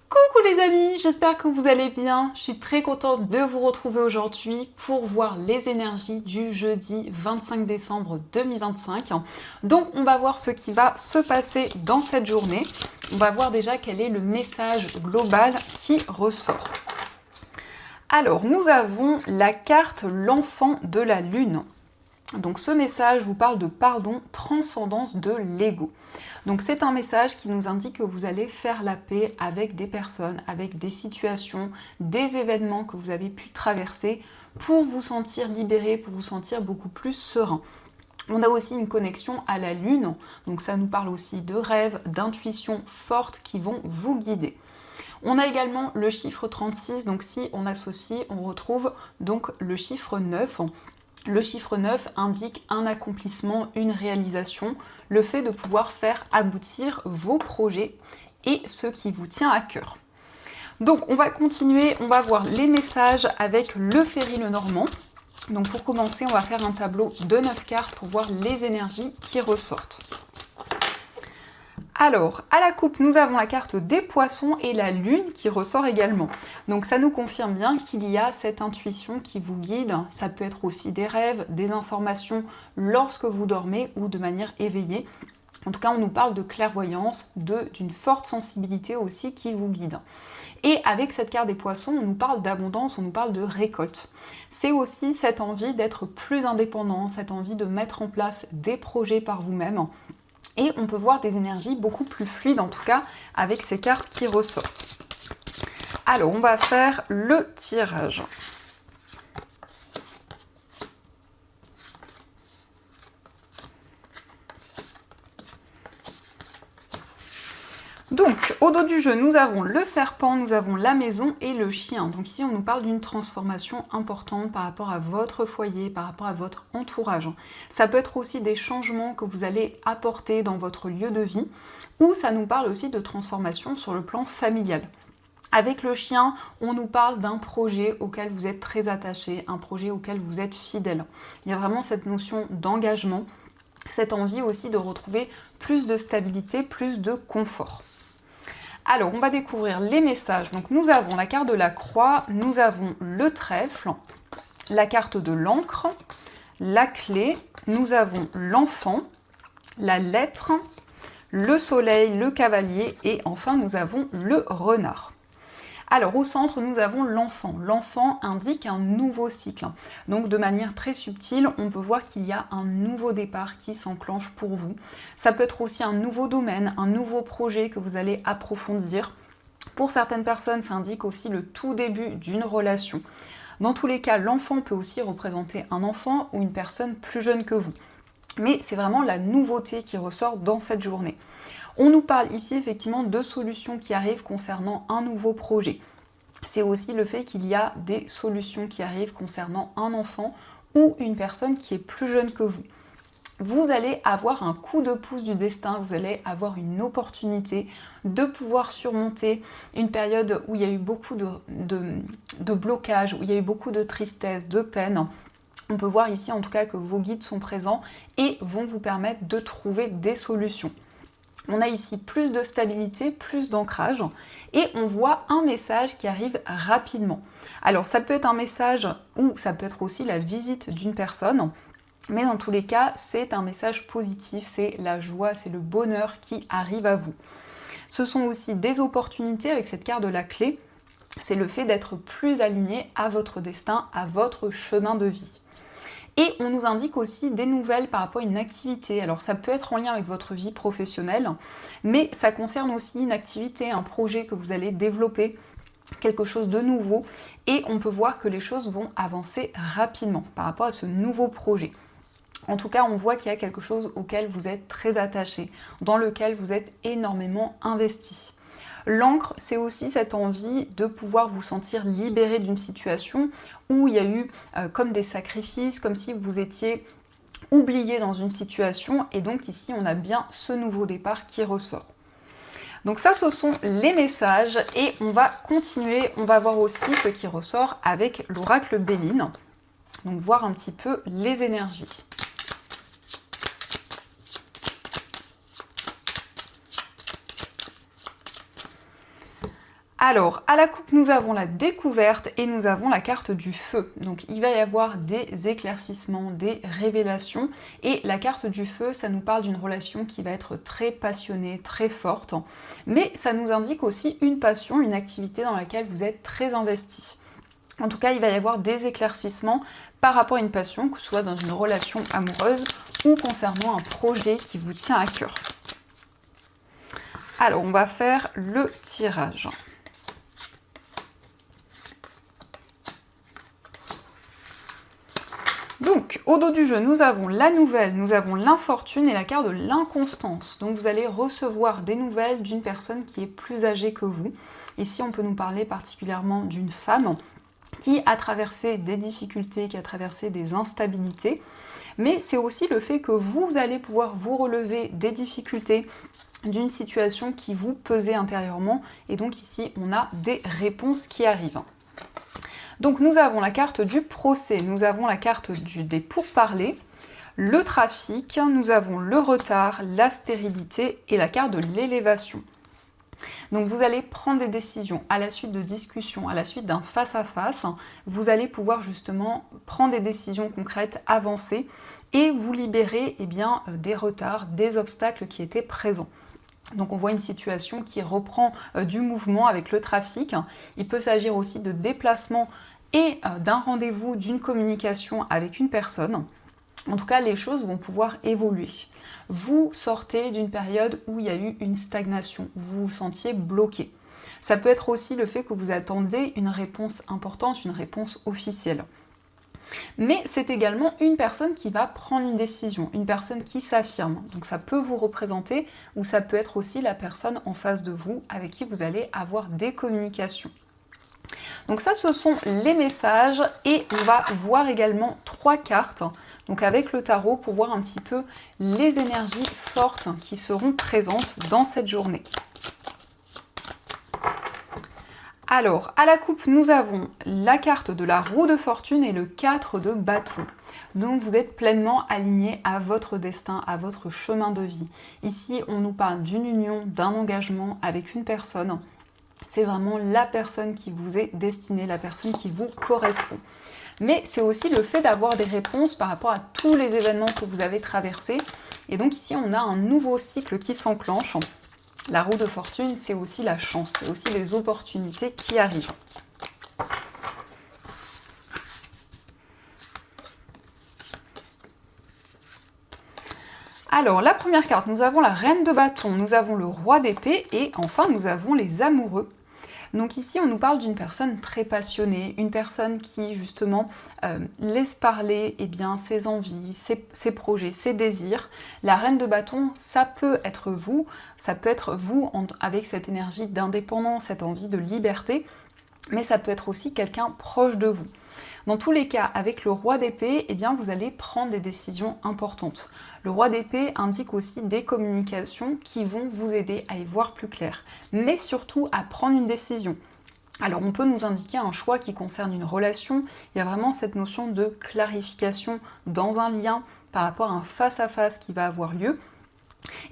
Coucou les amis, j'espère que vous allez bien. Je suis très contente de vous retrouver aujourd'hui pour voir les énergies du jeudi 25 décembre 2025. Donc on va voir ce qui va se passer dans cette journée. On va voir déjà quel est le message global qui ressort. Alors nous avons la carte l'enfant de la lune. Donc ce message vous parle de pardon, transcendance de l'ego. Donc c'est un message qui nous indique que vous allez faire la paix avec des personnes, avec des situations, des événements que vous avez pu traverser pour vous sentir libéré, pour vous sentir beaucoup plus serein. On a aussi une connexion à la lune, donc ça nous parle aussi de rêves, d'intuitions fortes qui vont vous guider. On a également le chiffre 36, donc si on associe, on retrouve donc le chiffre 9. Le chiffre 9 indique un accomplissement, une réalisation, le fait de pouvoir faire aboutir vos projets et ce qui vous tient à cœur. Donc on va continuer, on va voir les messages avec le Ferry Lenormand. Donc pour commencer, on va faire un tableau de 9 cartes pour voir les énergies qui ressortent. Alors, à la coupe, nous avons la carte des poissons et la lune qui ressort également. Donc ça nous confirme bien qu'il y a cette intuition qui vous guide. Ça peut être aussi des rêves, des informations lorsque vous dormez ou de manière éveillée. En tout cas, on nous parle de clairvoyance, d'une forte sensibilité aussi qui vous guide. Et avec cette carte des poissons, on nous parle d'abondance, on nous parle de récolte. C'est aussi cette envie d'être plus indépendant, cette envie de mettre en place des projets par vous-même. Et on peut voir des énergies beaucoup plus fluides, en tout cas, avec ces cartes qui ressortent. Alors, on va faire le tirage. Donc, au dos du jeu, nous avons le serpent, nous avons la maison et le chien. Donc ici, on nous parle d'une transformation importante par rapport à votre foyer, par rapport à votre entourage. Ça peut être aussi des changements que vous allez apporter dans votre lieu de vie, ou ça nous parle aussi de transformation sur le plan familial. Avec le chien, on nous parle d'un projet auquel vous êtes très attaché, un projet auquel vous êtes fidèle. Il y a vraiment cette notion d'engagement, cette envie aussi de retrouver plus de stabilité, plus de confort. Alors, on va découvrir les messages. Donc, nous avons la carte de la croix, nous avons le trèfle, la carte de l'encre, la clé, nous avons l'enfant, la lettre, le soleil, le cavalier et enfin, nous avons le renard. Alors, au centre, nous avons l'enfant. L'enfant indique un nouveau cycle. Donc, de manière très subtile, on peut voir qu'il y a un nouveau départ qui s'enclenche pour vous. Ça peut être aussi un nouveau domaine, un nouveau projet que vous allez approfondir. Pour certaines personnes, ça indique aussi le tout début d'une relation. Dans tous les cas, l'enfant peut aussi représenter un enfant ou une personne plus jeune que vous. Mais c'est vraiment la nouveauté qui ressort dans cette journée. On nous parle ici effectivement de solutions qui arrivent concernant un nouveau projet. C'est aussi le fait qu'il y a des solutions qui arrivent concernant un enfant ou une personne qui est plus jeune que vous. Vous allez avoir un coup de pouce du destin, vous allez avoir une opportunité de pouvoir surmonter une période où il y a eu beaucoup de blocages, où il y a eu beaucoup de tristesse, de peine. On peut voir ici en tout cas que vos guides sont présents et vont vous permettre de trouver des solutions. On a ici plus de stabilité, plus d'ancrage et on voit un message qui arrive rapidement. Alors ça peut être un message ou ça peut être aussi la visite d'une personne, mais dans tous les cas, c'est un message positif, c'est la joie, c'est le bonheur qui arrive à vous. Ce sont aussi des opportunités avec cette carte de la clé, c'est le fait d'être plus aligné à votre destin, à votre chemin de vie. Et on nous indique aussi des nouvelles par rapport à une activité. Alors ça peut être en lien avec votre vie professionnelle, mais ça concerne aussi une activité, un projet que vous allez développer, quelque chose de nouveau. Et on peut voir que les choses vont avancer rapidement par rapport à ce nouveau projet. En tout cas, on voit qu'il y a quelque chose auquel vous êtes très attaché, dans lequel vous êtes énormément investi. L'encre, c'est aussi cette envie de pouvoir vous sentir libéré d'une situation où il y a eu comme des sacrifices, comme si vous étiez oublié dans une situation, et donc ici on a bien ce nouveau départ qui ressort. Donc ça, ce sont les messages, et on va continuer, on va voir aussi ce qui ressort avec l'oracle Béline, donc voir un petit peu les énergies. Alors, à la coupe, nous avons la découverte et nous avons la carte du feu. Donc, il va y avoir des éclaircissements, des révélations. Et la carte du feu, ça nous parle d'une relation qui va être très passionnée, très forte. Mais ça nous indique aussi une passion, une activité dans laquelle vous êtes très investi. En tout cas, il va y avoir des éclaircissements par rapport à une passion, que ce soit dans une relation amoureuse ou concernant un projet qui vous tient à cœur. Alors, on va faire le tirage. Donc, au dos du jeu, nous avons la nouvelle, nous avons l'infortune et la carte de l'inconstance. Donc, vous allez recevoir des nouvelles d'une personne qui est plus âgée que vous. Ici, on peut nous parler particulièrement d'une femme qui a traversé des difficultés, qui a traversé des instabilités. Mais c'est aussi le fait que vous allez pouvoir vous relever des difficultés, d'une situation qui vous pesait intérieurement. Et donc ici, on a des réponses qui arrivent. Donc nous avons la carte du procès, nous avons la carte des pourparlers, le trafic, nous avons le retard, la stérilité et la carte de l'élévation. Donc vous allez prendre des décisions à la suite de discussions, à la suite d'un face-à-face, vous allez pouvoir justement prendre des décisions concrètes, avancer et vous libérer des retards, des obstacles qui étaient présents. Donc on voit une situation qui reprend du mouvement avec le trafic. Il peut s'agir aussi de déplacement et d'un rendez-vous, d'une communication avec une personne. En tout cas, les choses vont pouvoir évoluer. Vous sortez d'une période où il y a eu une stagnation, vous vous sentiez bloqué. Ça peut être aussi le fait que vous attendez une réponse importante, une réponse officielle. Mais c'est également une personne qui va prendre une décision, une personne qui s'affirme. Donc ça peut vous représenter ou ça peut être aussi la personne en face de vous avec qui vous allez avoir des communications. Donc ça, ce sont les messages et on va voir également 3 cartes, donc avec le tarot pour voir un petit peu les énergies fortes qui seront présentes dans cette journée. Alors, à la coupe, nous avons la carte de la roue de fortune et le 4 de bâton. Donc vous êtes pleinement aligné à votre destin, à votre chemin de vie. Ici, on nous parle d'une union, d'un engagement avec une personne. C'est vraiment la personne qui vous est destinée, la personne qui vous correspond. Mais c'est aussi le fait d'avoir des réponses par rapport à tous les événements que vous avez traversés. Et donc ici, on a un nouveau cycle qui s'enclenche. La roue de fortune, c'est aussi la chance, c'est aussi les opportunités qui arrivent. Alors, la première carte, nous avons la reine de bâton, nous avons le roi d'épée et enfin, nous avons les amoureux. Donc ici, on nous parle d'une personne très passionnée, une personne qui justement laisse parler ses envies, ses projets, ses désirs. La reine de bâton, ça peut être vous avec cette énergie d'indépendance, cette envie de liberté, mais ça peut être aussi quelqu'un proche de vous. Dans tous les cas, avec le roi d'épée, vous allez prendre des décisions importantes. Le roi d'épée indique aussi des communications qui vont vous aider à y voir plus clair, mais surtout à prendre une décision. Alors on peut nous indiquer un choix qui concerne une relation, il y a vraiment cette notion de clarification dans un lien par rapport à un face-à-face qui va avoir lieu.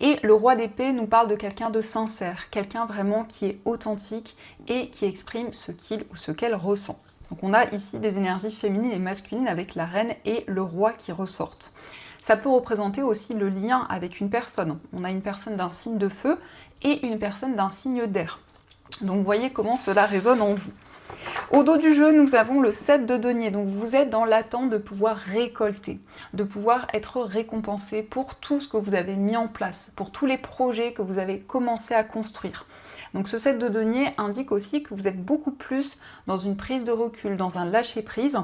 Et le roi d'épée nous parle de quelqu'un de sincère, quelqu'un vraiment qui est authentique et qui exprime ce qu'il ou ce qu'elle ressent. Donc on a ici des énergies féminines et masculines avec la reine et le roi qui ressortent. Ça peut représenter aussi le lien avec une personne. On a une personne d'un signe de feu et une personne d'un signe d'air. Donc vous voyez comment cela résonne en vous. Au dos du jeu, nous avons le 7 de denier. Donc vous êtes dans l'attente de pouvoir récolter, de pouvoir être récompensé pour tout ce que vous avez mis en place, pour tous les projets que vous avez commencé à construire. Donc ce 7 de denier indique aussi que vous êtes beaucoup plus dans une prise de recul, dans un lâcher-prise.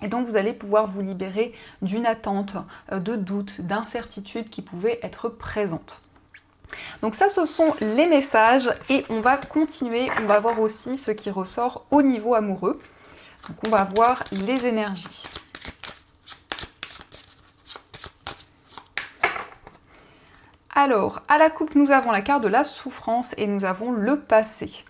Et donc vous allez pouvoir vous libérer d'une attente, de doutes, d'incertitudes qui pouvaient être présentes. Donc ça, ce sont les messages et on va continuer, on va voir aussi ce qui ressort au niveau amoureux. Donc on va voir les énergies. Alors, à la coupe, nous avons la carte de la souffrance et nous avons le passé.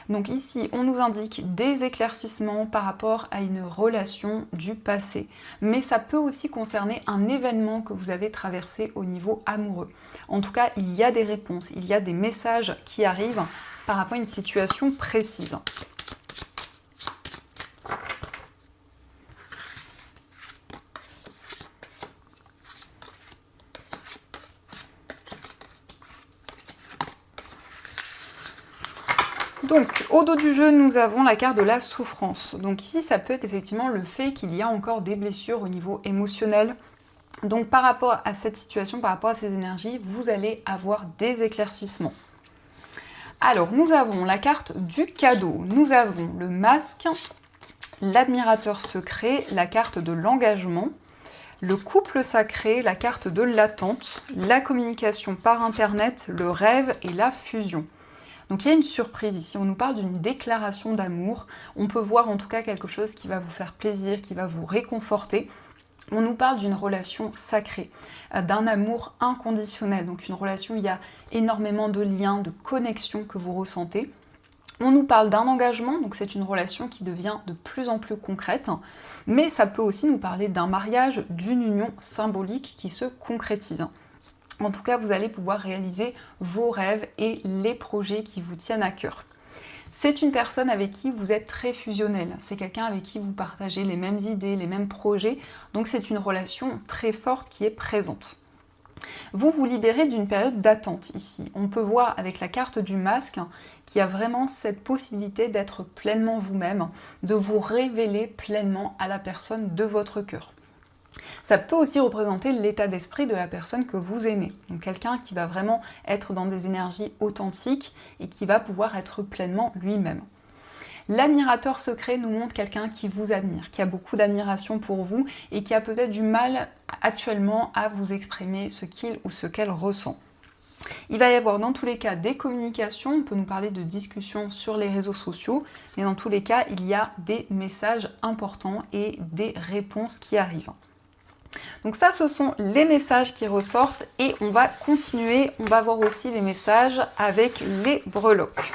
Donc ici, on nous indique des éclaircissements par rapport à une relation du passé. Mais ça peut aussi concerner un événement que vous avez traversé au niveau amoureux. En tout cas, il y a des réponses, il y a des messages qui arrivent par rapport à une situation précise. Donc, au dos du jeu, nous avons la carte de la souffrance. Donc ici, ça peut être effectivement le fait qu'il y a encore des blessures au niveau émotionnel. Donc par rapport à cette situation, par rapport à ces énergies, vous allez avoir des éclaircissements. Alors, nous avons la carte du cadeau. Nous avons le masque, l'admirateur secret, la carte de l'engagement, le couple sacré, la carte de l'attente, la communication par internet, le rêve et la fusion. Donc il y a une surprise ici, on nous parle d'une déclaration d'amour, on peut voir en tout cas quelque chose qui va vous faire plaisir, qui va vous réconforter. On nous parle d'une relation sacrée, d'un amour inconditionnel, donc une relation où il y a énormément de liens, de connexions que vous ressentez. On nous parle d'un engagement, donc c'est une relation qui devient de plus en plus concrète, mais ça peut aussi nous parler d'un mariage, d'une union symbolique qui se concrétise. En tout cas, vous allez pouvoir réaliser vos rêves et les projets qui vous tiennent à cœur. C'est une personne avec qui vous êtes très fusionnel, c'est quelqu'un avec qui vous partagez les mêmes idées, les mêmes projets, donc c'est une relation très forte qui est présente. Vous vous libérez d'une période d'attente ici. On peut voir avec la carte du masque qu'il y a vraiment cette possibilité d'être pleinement vous-même, de vous révéler pleinement à la personne de votre cœur. Ça peut aussi représenter l'état d'esprit de la personne que vous aimez. Donc quelqu'un qui va vraiment être dans des énergies authentiques et qui va pouvoir être pleinement lui-même. L'admirateur secret nous montre quelqu'un qui vous admire, qui a beaucoup d'admiration pour vous et qui a peut-être du mal actuellement à vous exprimer ce qu'il ou ce qu'elle ressent. Il va y avoir dans tous les cas des communications, on peut nous parler de discussions sur les réseaux sociaux, mais dans tous les cas, il y a des messages importants et des réponses qui arrivent. Donc ça, ce sont les messages qui ressortent et on va continuer, on va voir aussi les messages avec les breloques.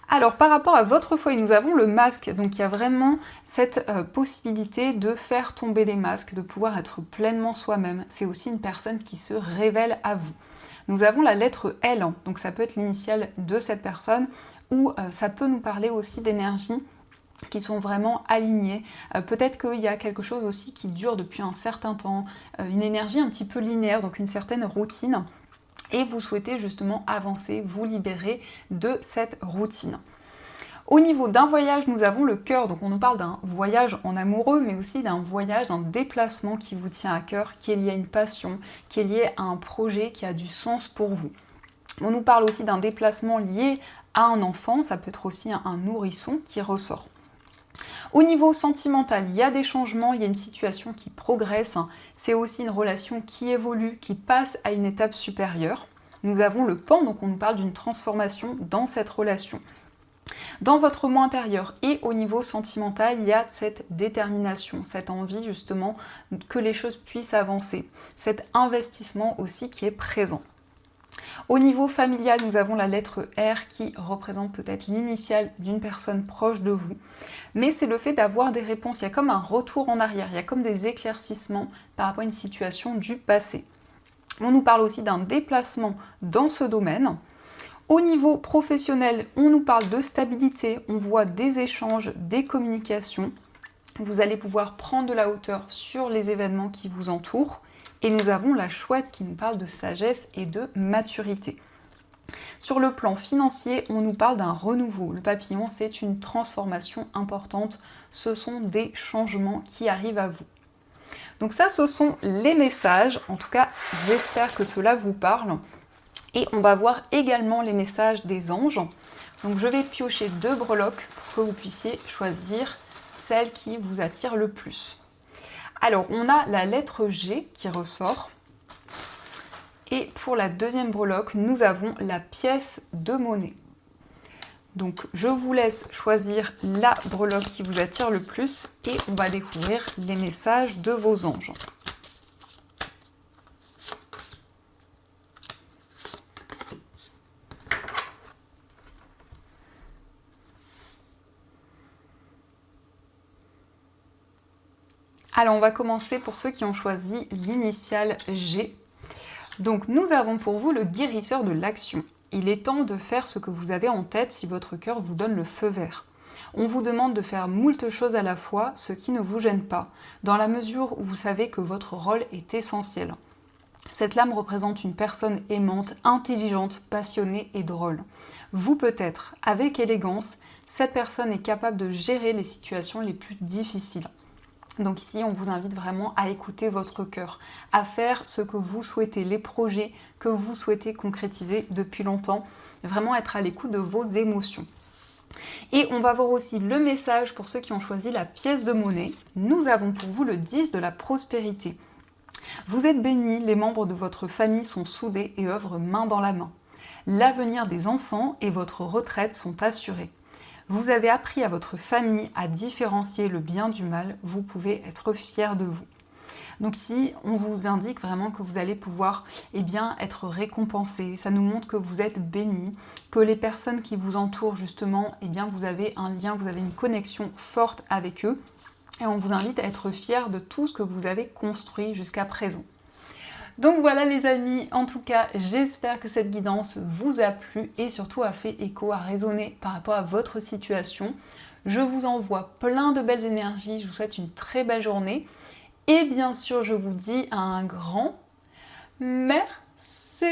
Alors par rapport à votre foyer, nous avons le masque, donc il y a vraiment cette possibilité de faire tomber les masques, de pouvoir être pleinement soi-même. C'est aussi une personne qui se révèle à vous. Nous avons la lettre L, donc ça peut être l'initiale de cette personne, ou ça peut nous parler aussi d'énergies qui sont vraiment alignées. Peut-être qu'il y a quelque chose aussi qui dure depuis un certain temps, une énergie un petit peu linéaire, donc une certaine routine, et vous souhaitez justement avancer, vous libérer de cette routine. Au niveau d'un voyage, nous avons le cœur, donc on nous parle d'un voyage en amoureux, mais aussi d'un voyage, d'un déplacement qui vous tient à cœur, qui est lié à une passion, qui est lié à un projet qui a du sens pour vous. On nous parle aussi d'un déplacement lié à un enfant, ça peut être aussi un nourrisson qui ressort. Au niveau sentimental, il y a des changements, il y a une situation qui progresse, c'est aussi une relation qui évolue, qui passe à une étape supérieure. Nous avons le pan, donc on nous parle d'une transformation dans cette relation. Dans votre moi intérieur et au niveau sentimental, il y a cette détermination, cette envie justement que les choses puissent avancer, cet investissement aussi qui est présent. Au niveau familial, nous avons la lettre R qui représente peut-être l'initiale d'une personne proche de vous, mais c'est le fait d'avoir des réponses, il y a comme un retour en arrière, il y a comme des éclaircissements par rapport à une situation du passé. On nous parle aussi d'un déplacement dans ce domaine. Au niveau professionnel, on nous parle de stabilité, on voit des échanges, des communications. Vous allez pouvoir prendre de la hauteur sur les événements qui vous entourent. Et nous avons la chouette qui nous parle de sagesse et de maturité. Sur le plan financier, on nous parle d'un renouveau. Le papillon, c'est une transformation importante. Ce sont des changements qui arrivent à vous. Donc ça, ce sont les messages. En tout cas, j'espère que cela vous parle. Et on va voir également les messages des anges. Donc je vais piocher 2 breloques pour que vous puissiez choisir celle qui vous attire le plus. Alors on a la lettre G qui ressort. Et pour la deuxième breloque, nous avons la pièce de monnaie. Donc je vous laisse choisir la breloque qui vous attire le plus et on va découvrir les messages de vos anges. Alors on va commencer pour ceux qui ont choisi l'initiale G. Donc nous avons pour vous le guérisseur de l'action. Il est temps de faire ce que vous avez en tête si votre cœur vous donne le feu vert. On vous demande de faire moult choses à la fois, ce qui ne vous gêne pas, dans la mesure où vous savez que votre rôle est essentiel. Cette lame représente une personne aimante, intelligente, passionnée et drôle. Vous peut-être, avec élégance, cette personne est capable de gérer les situations les plus difficiles. Donc ici, on vous invite vraiment à écouter votre cœur, à faire ce que vous souhaitez, les projets que vous souhaitez concrétiser depuis longtemps, vraiment être à l'écoute de vos émotions. Et on va voir aussi le message pour ceux qui ont choisi la pièce de monnaie. Nous avons pour vous le 10 de la prospérité. Vous êtes bénis, les membres de votre famille sont soudés et œuvrent main dans la main. L'avenir des enfants et votre retraite sont assurés. Vous avez appris à votre famille à différencier le bien du mal, vous pouvez être fiers de vous. Donc ici, on vous indique vraiment que vous allez pouvoir être récompensé. Ça nous montre que vous êtes bénis, que les personnes qui vous entourent justement, vous avez un lien, vous avez une connexion forte avec eux. Et on vous invite à être fiers de tout ce que vous avez construit jusqu'à présent. Donc voilà les amis, en tout cas j'espère que cette guidance vous a plu et surtout a fait écho, a résonné par rapport à votre situation. Je vous envoie plein de belles énergies, je vous souhaite une très belle journée et bien sûr je vous dis un grand merci.